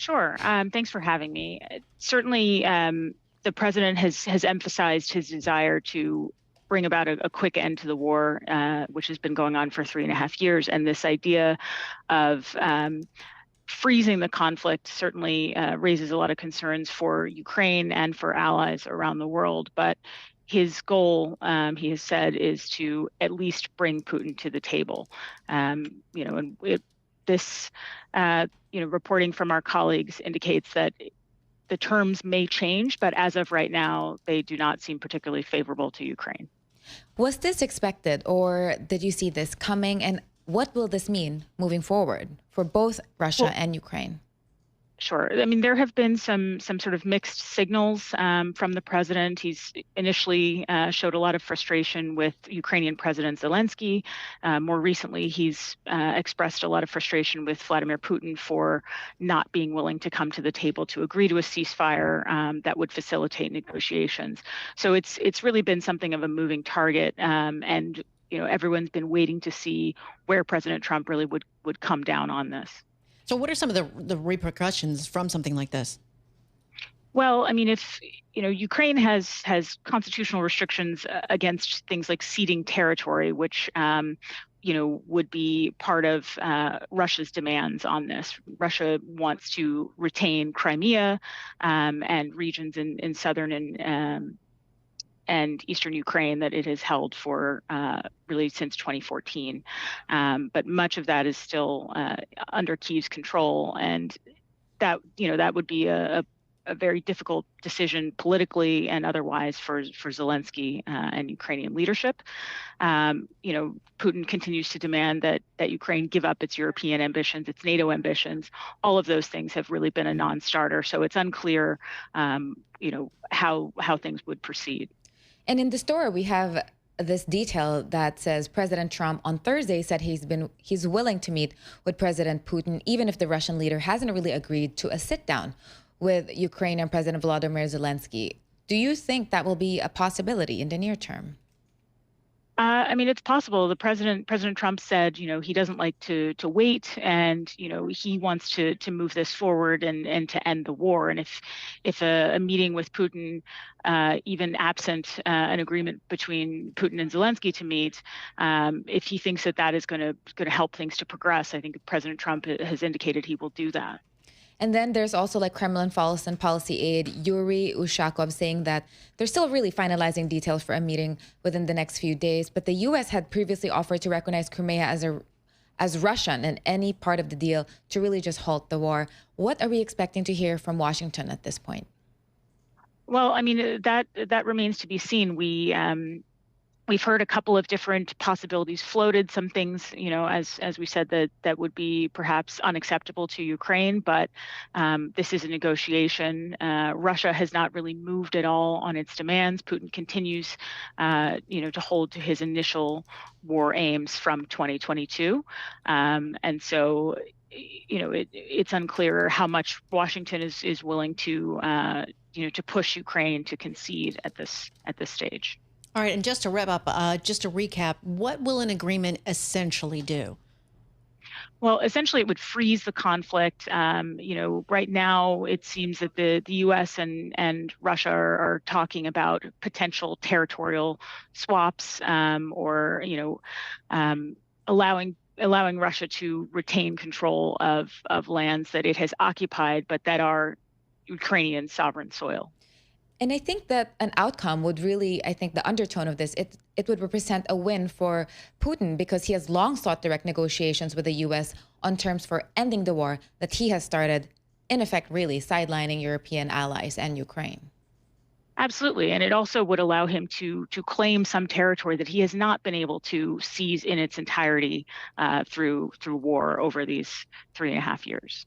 Sure. Thanks for having me. Certainly, the president has emphasized his desire to bring about a quick end to the war, which has been going on for 3.5 years. And this idea of freezing the conflict certainly raises a lot of concerns for Ukraine and for allies around the world. But his goal, he has said, is to at least bring Putin to the table. And this, reporting from our colleagues indicates that the terms may change, but as of right now, they do not seem particularly favorable to Ukraine. Was this expected, or did you see this coming? And what will this mean moving forward for both Russia and Ukraine? Sure. I mean, there have been some sort of mixed signals from the president. He's initially showed a lot of frustration with Ukrainian President Zelensky. More recently, he's expressed a lot of frustration with Vladimir Putin for not being willing to come to the table to agree to a ceasefire that would facilitate negotiations. So it's really been something of a moving target, and everyone's been waiting to see where President Trump really would come down on this. So what are some of the repercussions from something like this? Well, I mean, if Ukraine has constitutional restrictions against things like ceding territory, which would be part of Russia's demands on this. Russia wants to retain Crimea and regions in southern and eastern Ukraine that it has held for really since 2014. But much of that is still under Kyiv's control. And that would be a very difficult decision politically and otherwise for Zelensky and Ukrainian leadership. Putin continues to demand that Ukraine give up its European ambitions, its NATO ambitions. All of those things have really been a non-starter. So it's unclear, how things would proceed. And in the story, we have this detail that says President Trump on Thursday said he's willing to meet with President Putin, even if the Russian leader hasn't really agreed to a sit down with Ukrainian President Volodymyr Zelenskiy. Do you think that will be a possibility in the near term? I mean, it's possible. President Trump said, he doesn't like to wait, and he wants to move this forward and to end the war. And if a meeting with Putin, even absent an agreement between Putin and Zelensky to meet, if he thinks that is going to help things to progress, I think President Trump has indicated he will do that. And then there's also Kremlin policy aide Yuri Ushakov saying that they're still really finalizing details for a meeting within the next few days. But the U.S. had previously offered to recognize Crimea as Russian and any part of the deal to really just halt the war. What are we expecting to hear from Washington at this point? Well, I mean, that remains to be seen. We've heard a couple of different possibilities floated, some things, as we said, that would be perhaps unacceptable to Ukraine, but this is a negotiation. Russia has not really moved at all on its demands. Putin continues, to hold to his initial war aims from 2022. And so, it's unclear how much Washington is willing to push Ukraine to concede at this stage. All right, and just to wrap up, just to recap, what will an agreement essentially do? Well, essentially, it would freeze the conflict. Right now, it seems that the U.S. and Russia are talking about potential territorial swaps, or allowing Russia to retain control of lands that it has occupied, but that are Ukrainian sovereign soil. And I think that an outcome would really, the undertone of this, it would represent a win for Putin because he has long sought direct negotiations with the U.S. on terms for ending the war that he has started, in effect, really sidelining European allies and Ukraine. Absolutely. And it also would allow him to claim some territory that he has not been able to seize in its entirety through war over these 3.5 years.